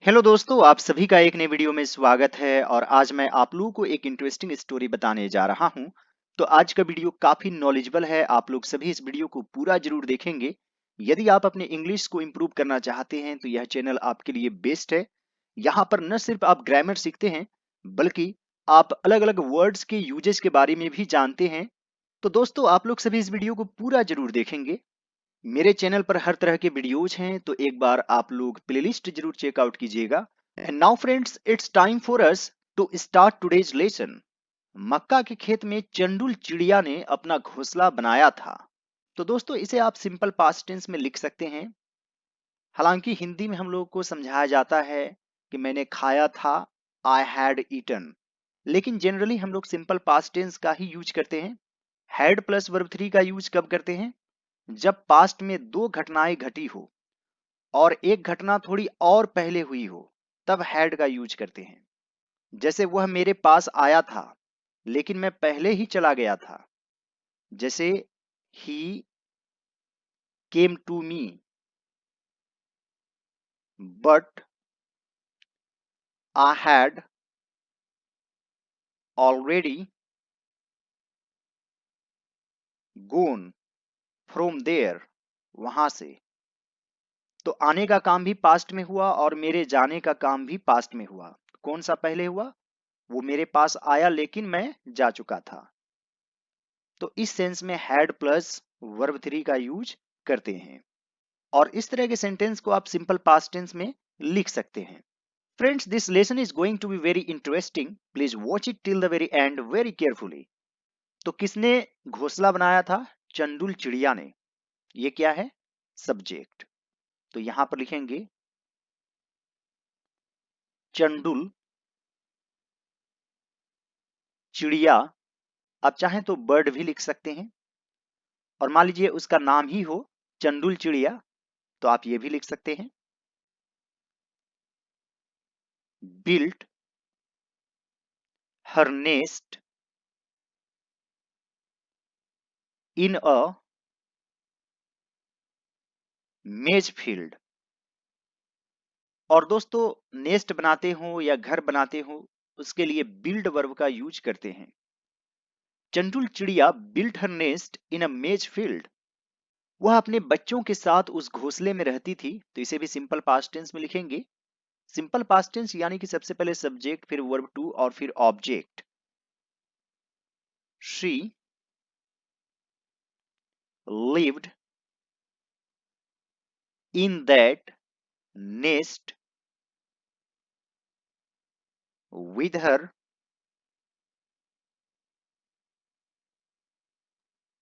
Hello दोस्तों, आप सभी का एक नए वीडियो में स्वागत है और आज मैं आप लोगों को एक इंटरेस्टिंग स्टोरी बताने जा रहा हूं। तो आज का वीडियो काफी नॉलेजेबल है। आप लोग सभी इस वीडियो को पूरा जरूर देखेंगे। यदि आप अपने इंग्लिश को इम्प्रूव करना चाहते हैं तो यह चैनल आपके लिए बेस्ट है। यहाँ पर न सिर्फ आप ग्रामर सीखते हैं बल्कि आप अलग अलग वर्ड्स के यूजेस के बारे में भी जानते हैं। तो दोस्तों, आप लोग सभी इस वीडियो को पूरा जरूर देखेंगे। मेरे चैनल पर हर तरह के वीडियोज हैं, तो एक बार आप लोग प्लेलिस्ट जरूर चेकआउट कीजिएगा। And now friends, it's time for us to start today's lesson. मक्का के खेत में चंडुल चिड़िया ने अपना घोंसला बनाया था। तो दोस्तों, इसे आप सिंपल पास्ट टेंस में लिख सकते हैं। हालांकि हिंदी में हम लोग को समझाया जाता है कि मैंने खाया था, आई हैड ईटन। लेकिन जनरली हम लोग सिंपल पास्ट टेंस का ही यूज करते हैं। हैड प्लस वर्ब थ्री का यूज कब करते हैं? जब पास्ट में दो घटनाएं घटी हो और एक घटना थोड़ी और पहले हुई हो, तब हैड का यूज करते हैं। जैसे वह मेरे पास आया था लेकिन मैं पहले ही चला गया था। जैसे ही came to me but I had already gone from there, वहां से। तो आने का काम भी पास्ट में हुआ और मेरे जाने का काम भी पास्ट में हुआ। कौन सा पहले हुआ? वो मेरे पास आया लेकिन मैं जा चुका था। तो इस सेंस में हैड प्लस वर्ब थ्री का यूज करते हैं और इस तरह के सेंटेंस को आप सिंपल पास्ट टेंस में लिख सकते हैं। Friends, this lesson is going to be very interesting. Please watch it till the very end very carefully. तो किसने घोंसला बनाया था? चंडुल चिड़िया ने। ये क्या है? सब्जेक्ट। तो यहां पर लिखेंगे चंडुल चिड़िया। आप चाहें तो बर्ड भी लिख सकते हैं और मान लीजिए उसका नाम ही हो चंडुल चिड़िया, तो आप ये भी लिख सकते हैं। बिल्ट हर नेस्ट इन अ मेज फील्ड। और दोस्तों, नेस्ट बनाते हो या घर बनाते हो, उसके लिए बिल्ड वर्ब का यूज करते हैं। चंडुल चिड़िया बिल्ट हर नेस्ट इन अ मेज फील्ड। वह अपने बच्चों के साथ उस घोंसले में रहती थी। तो इसे भी सिंपल पास्ट टेंस में लिखेंगे। सिंपल पास्ट टेंस यानी कि सबसे पहले सब्जेक्ट, फिर वर्ब टू और फिर object. She lived in that nest with her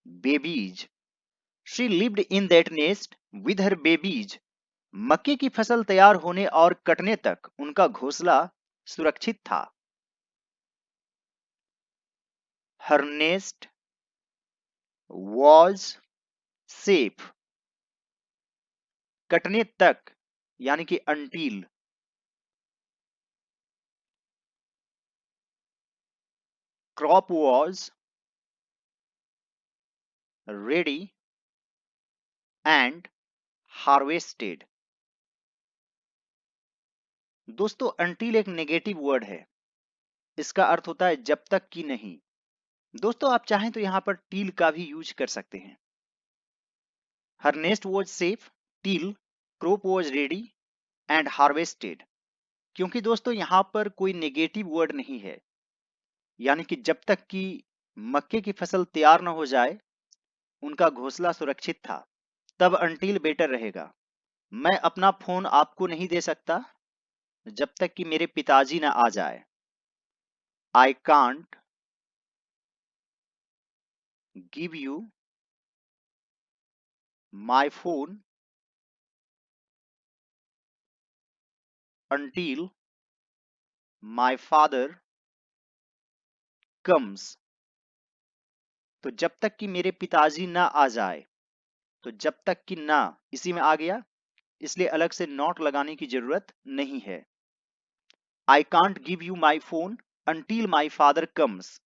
babies. She lived in that nest with her babies. मक्के की फसल तैयार होने और कटने तक उनका घोंसला सुरक्षित था। Her nest was safe. कटने तक यानी कि until. Crop was ready and harvested. दोस्तों, until एक नेगेटिव वर्ड है। इसका अर्थ होता है जब तक कि नहीं। दोस्तों, आप चाहें तो यहां पर till का भी यूज कर सकते हैं। Her nest was safe till crop was ready and harvested। क्योंकि दोस्तों, यहां पर कोई नेगेटिव वर्ड नहीं है, यानी कि जब तक कि मक्के की फसल तैयार न हो जाए उनका घोंसला सुरक्षित था। तब अंटिल बेटर रहेगा। मैं अपना फोन आपको नहीं दे सकता जब तक कि मेरे पिताजी ना आ जाए। I can't give you my phone until my father comes. तो जब तक कि मेरे पिताजी ना आ जाए, तो जब तक कि ना इसी में आ गया, इसलिए अलग से नॉट लगाने की जरूरत नहीं है। I can't give you my phone until my father comes.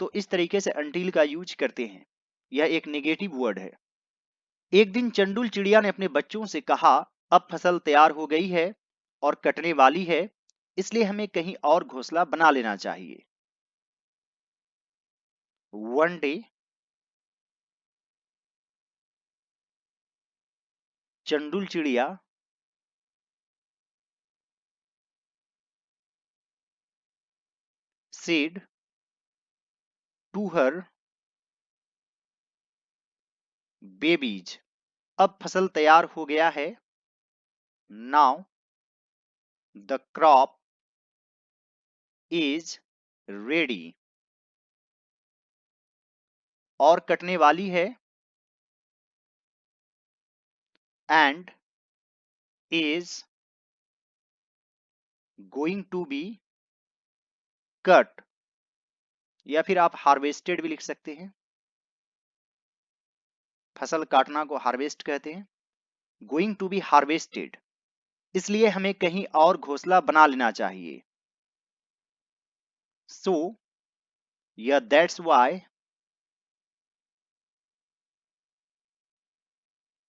तो इस तरीके से अंटिल का यूज करते हैं। यह एक नेगेटिव वर्ड है। एक दिन चंडुल चिड़िया ने अपने बच्चों से कहा, अब फसल तैयार हो गई है और कटने वाली है, इसलिए हमें कहीं और घोंसला बना लेना चाहिए। वन डे चंडुल चिड़िया said to her babies, अब फसल तैयार हो गया है। Now the crop is ready, और कटने वाली है। And is going to be cut, या फिर आप हार्वेस्टेड भी लिख सकते हैं। फसल काटना को हार्वेस्ट कहते हैं। गोइंग टू बी हार्वेस्टेड, इसलिए हमें कहीं और घोंसला बना लेना चाहिए। So yeah that's why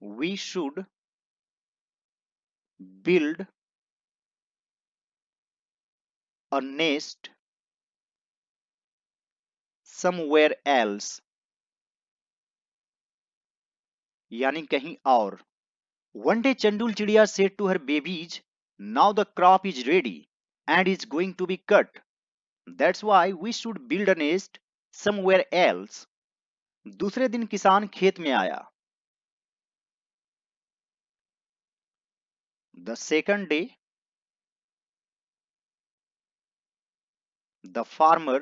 we should build a nest somewhere else, यानी कहीं और। One day चंडुल चिड़िया said to her babies, now the crop is ready and is going to be cut. That's why we should build a nest somewhere else. दूसरे दिन किसान खेत में आया। The second day the farmer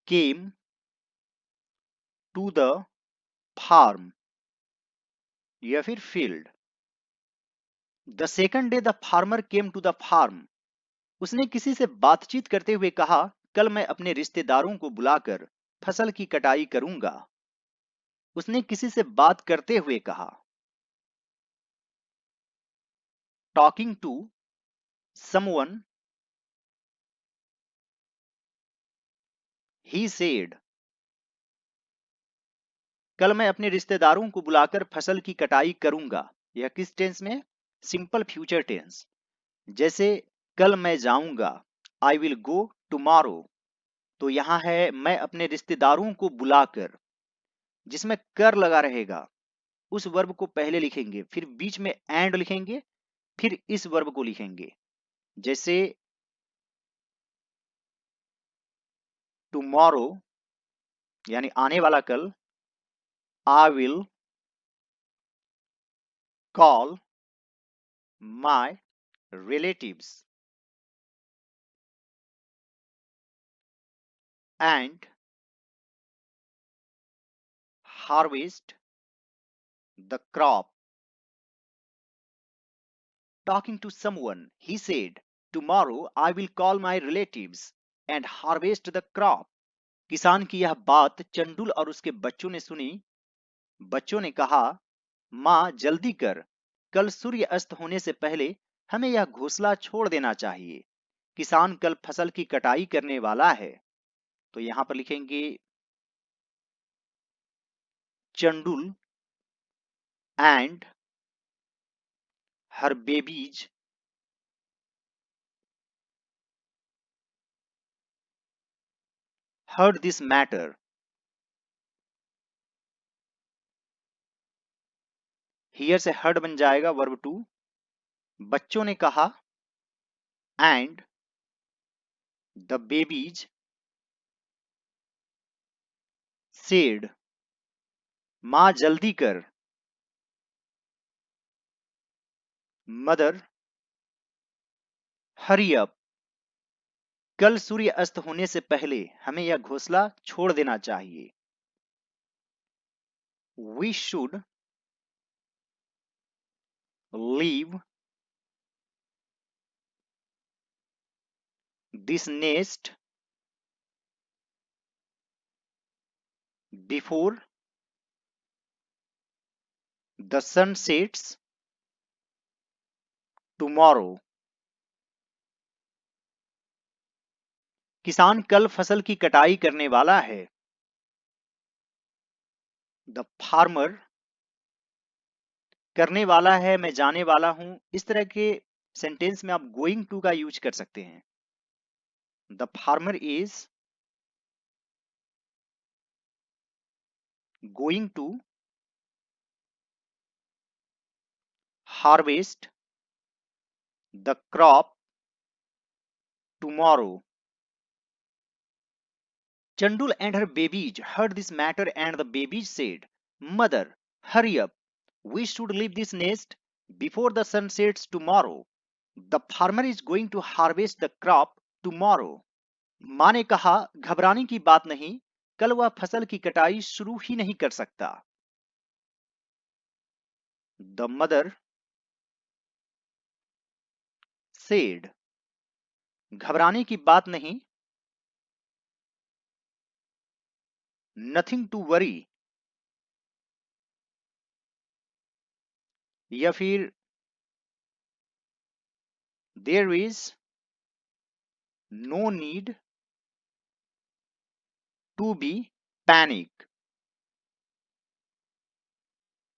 came to the farm, या फिर field. The second day the farmer came to the farm. उसने किसी से बातचीत करते हुए कहा, कल मैं अपने रिश्तेदारों को बुलाकर फसल की कटाई करूंगा। उसने किसी से बात करते हुए कहा। Talking to someone, he said, कल मैं अपने रिश्तेदारों को बुलाकर फसल की कटाई करूंगा। यह किस टेंस में? Simple future tense. जैसे कल मैं जाऊंगा, आई विल गो टुमारो, तो यहां है मैं अपने रिश्तेदारों को बुलाकर, जिसमें कर लगा रहेगा। उस वर्ब को पहले लिखेंगे, फिर बीच में एंड लिखेंगे, फिर इस वर्ब को लिखेंगे। जैसे टुमारो यानी आने वाला कल, I will call my relatives and harvest the crop. Talking to someone, he said, tomorrow I will call my relatives and harvest the crop. किसान की यह बात चंडुल और उसके बच्चों ने सुनी। बच्चों ने कहा, माँ जल्दी कर, कल सूर्य अस्त होने से पहले हमें यह घोंसला छोड़ देना चाहिए। किसान कल फसल की कटाई करने वाला है। तो यहां पर लिखेंगे Chandul and her babies heard this matter. Here से heard बन जाएगा वर्ब टू। बच्चों ने कहा एंड द बेबीज सेड, मां जल्दी कर। मदर हरी अप, कल सूर्य अस्त होने से पहले हमें यह घोंसला छोड़ देना चाहिए। We should leave this nest before the sun sets tomorrow. किसान कल फसल की कटाई करने वाला है। द फार्मर करने वाला है, मैं जाने वाला हूं, इस तरह के सेंटेंस में आप गोइंग टू का यूज कर सकते हैं। The farmer is going to harvest the crop tomorrow. Chandul and her babies heard this matter, and the babies said, Mother, hurry up. We should leave this nest before the sun sets tomorrow. The farmer is going to harvest the crop tomorrow. माँ ने कहा, घबराने की बात नहीं, कल वह फसल की कटाई शुरू ही नहीं कर सकता। The mother said, घबराने की बात नहीं, nothing to worry, या फिर there is no need to be panic.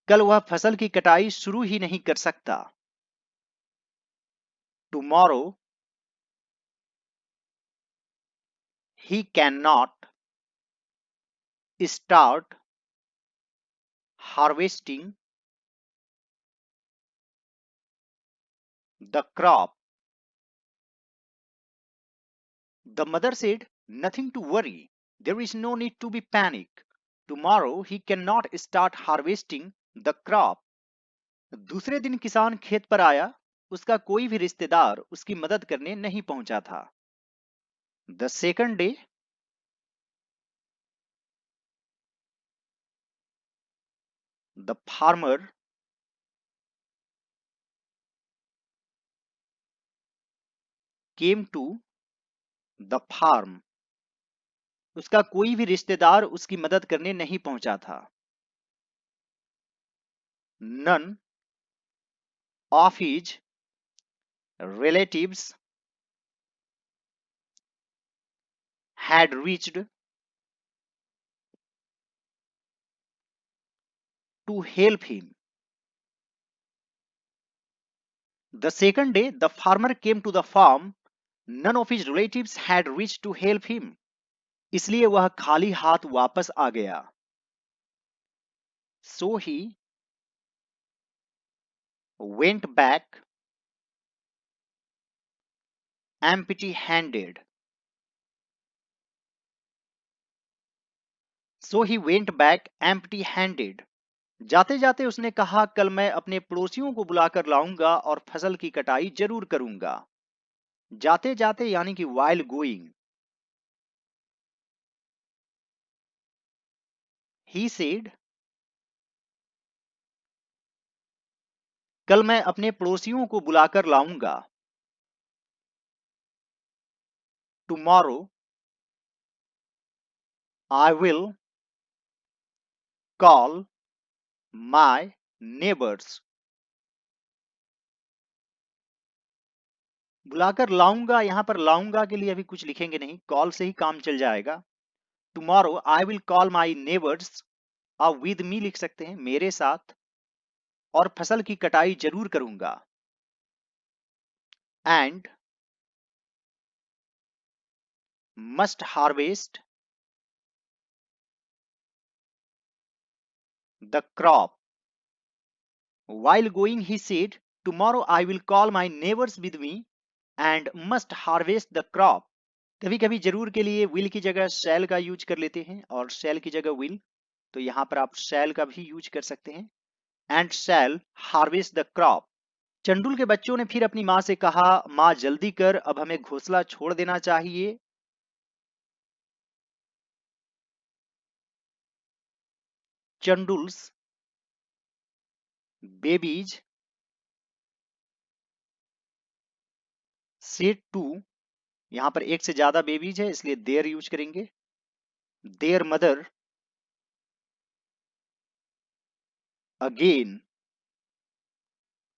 कल वह फसल की कटाई शुरू ही नहीं कर सकता। Tomorrow he cannot start harvesting the crop. The mother said, Nothing to worry. There is no need to be panic. Tomorrow he cannot start harvesting the crop. दूसरे दिन किसान खेत पर आया, उसका कोई भी रिश्तेदार उसकी मदद करने नहीं पहुंचा था। The second day the farmer came to the farm. उसका कोई भी रिश्तेदार उसकी मदद करने नहीं पहुंचा था। None of his relatives had reached to help him. The second day, the farmer came to the farm. None of his relatives had reached to help him. इसलिए वह खाली हाथ वापस आ गया। So he went back empty-handed. So he went back empty-handed. जाते जाते उसने कहा, कल मैं अपने पड़ोसियों को बुलाकर लाऊंगा और फसल की कटाई जरूर करूंगा। जाते जाते यानी कि while going. He said, कल मैं अपने पड़ोसियों को बुलाकर लाऊंगा। Tomorrow I will call my neighbors. बुलाकर लाऊंगा, यहां पर लाऊंगा के लिए अभी कुछ लिखेंगे नहीं, कॉल से ही काम चल जाएगा। Tomorrow I will call my neighbours, आप विद मी लिख सकते हैं, मेरे साथ, और फसल की कटाई जरूर करूंगा। And must harvest the crop. While going, he said, Tomorrow I will call my neighbors with me and must harvest the crop. कभी कभी जरूर के लिए will की जगह shall का यूज कर लेते हैं और shall की जगह will, तो यहां पर आप shall का भी यूज कर सकते हैं। And shall harvest the crop. चंडुल के बच्चों ने फिर अपनी माँ से कहा, माँ जल्दी कर, अब हमें घोंसला छोड़ देना चाहिए। चंडुल्स बेबीज सेड टू, यहां पर एक से ज्यादा बेबीज है इसलिए देयर यूज करेंगे। There mother again,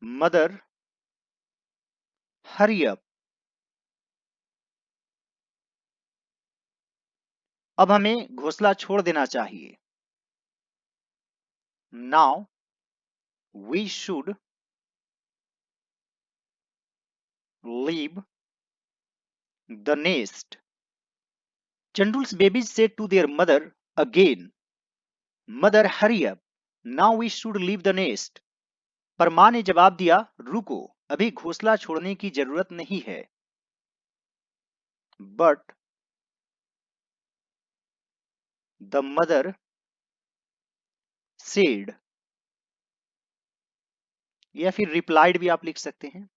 mother hurry up, अब हमें घोंसला छोड़ देना चाहिए। Now we should leave the nest. Chandul's babies said to their mother again, Mother, hurry up. Now we should leave the nest. पर मां ने जवाब दिया, रुको, अभी घोंसला छोड़ने की जरूरत नहीं है. But the mother said, या फिर replied भी आप लिख सकते हैं.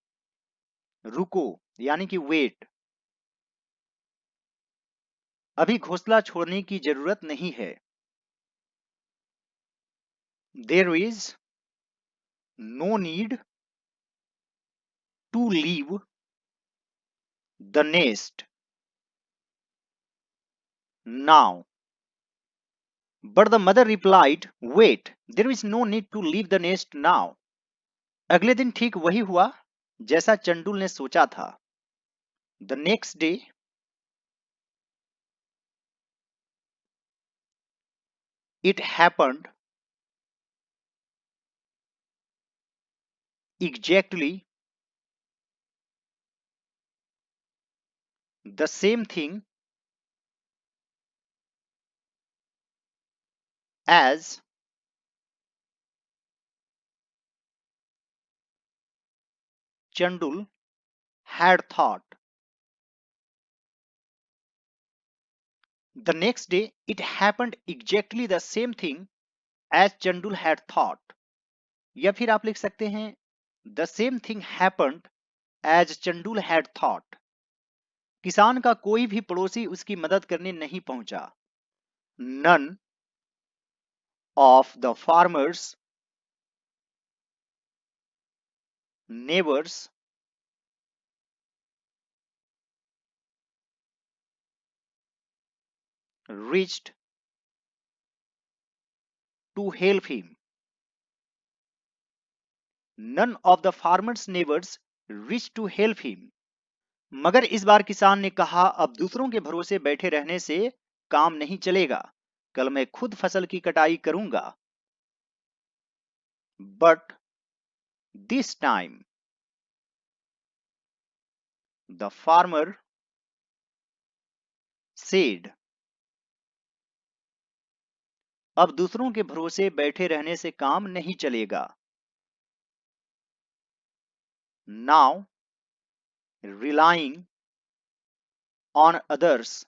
रुको यानी कि वेट, अभी घोंसला छोड़ने की जरूरत नहीं है. There is no need to leave the nest now. But the mother replied, Wait, there is no need to leave the nest now. अगले दिन ठीक वही हुआ जैसा चंडुल ने सोचा था. The next day, it happened exactly the same thing as Chandul had thought. The next day, it happened exactly the same thing as Chandul had thought. या फिर आप लिख सकते हैं The same thing happened as Chandul had thought. किसान का कोई भी पड़ोसी उसकी मदद करने नहीं पहुंचा. None of the farmer's neighbors reached to help him. None of the farmer's neighbors reached to help him. मगर इस बार किसान ने कहा, अब दूसरों के भरोसे बैठे रहने से काम नहीं चलेगा, कल मैं खुद फसल की कटाई करूंगा. But this time the farmer said, अब दूसरों के भरोसे बैठे रहने से काम नहीं चलेगा. Now relying on others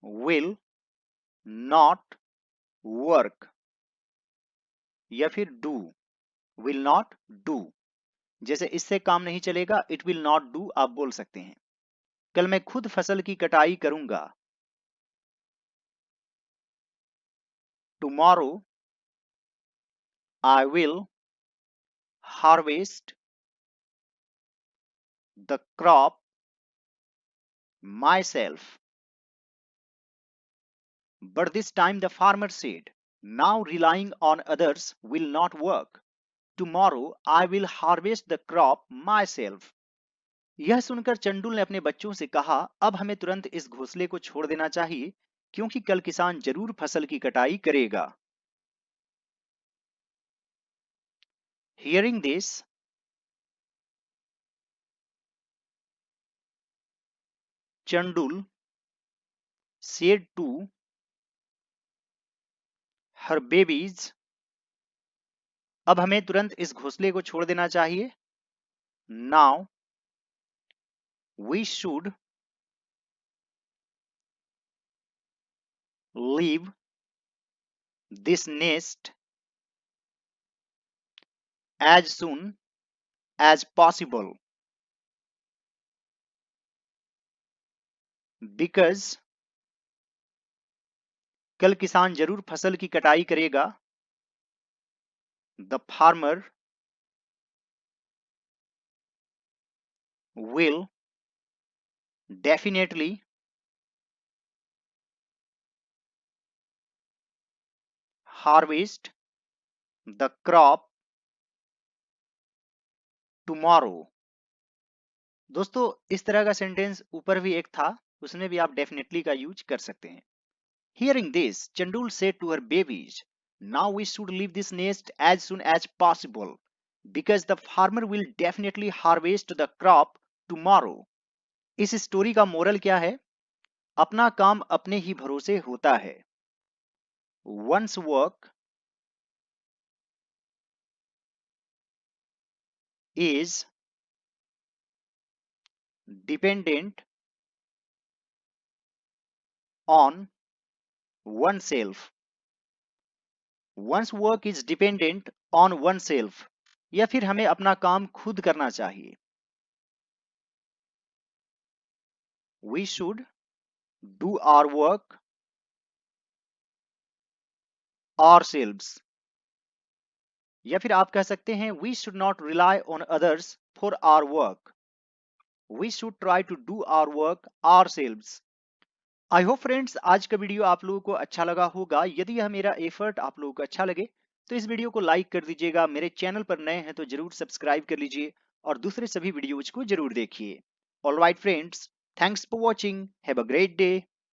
will not work. या फिर do, will not do, जैसे इससे काम नहीं चलेगा, it will not do आप बोल सकते हैं. कल मैं खुद फसल की कटाई करूंगा. Tomorrow I will harvest the crop myself. But this time the farmer said, now relying on others will not work. Tomorrow I will harvest the crop myself. यह सुनकर चंडुल ने अपने बच्चों से कहा, अब हमें तुरंत इस घोंसले को छोड़ देना चाहिए क्योंकि कल किसान जरूर फसल की कटाई करेगा. Hearing this, Chandul said to her babies, अब हमें तुरंत इस घोंसले को छोड़ देना चाहिए. Now we should leave this nest as soon as possible because कल किसान जरूर फसल की कटाई करेगा. The farmer will definitely harvest the crop tomorrow. दोस्तों इस तरह का सेंटेंस ऊपर भी एक था, उसमें भी आप डेफिनेटली का यूज कर सकते हैं. Hearing this, Chandul said to her babies, now we should leave this nest as soon as possible because the farmer will definitely harvest the crop tomorrow. इस स्टोरी का मोरल क्या है? अपना काम अपने ही भरोसे होता है. One's work is dependent on oneself. One's work is dependent on oneself. या फिर हमें अपना काम खुद करना चाहिए. We should do our work ourselves. या फिर आप कह सकते हैं we should not rely on others for our work. We should try to do our work ourselves. I hope friends आज का वीडियो आप लोगों को अच्छा लगा होगा. यदि यह मेरा एफर्ट आप लोगों को अच्छा लगे तो इस वीडियो को लाइक कर दीजिएगा. मेरे चैनल पर नए हैं तो जरूर सब्सक्राइब कर लीजिए और दूसरे सभी वीडियोज को जरूर देखिए. Alright friends, thanks for watching. Have a great day.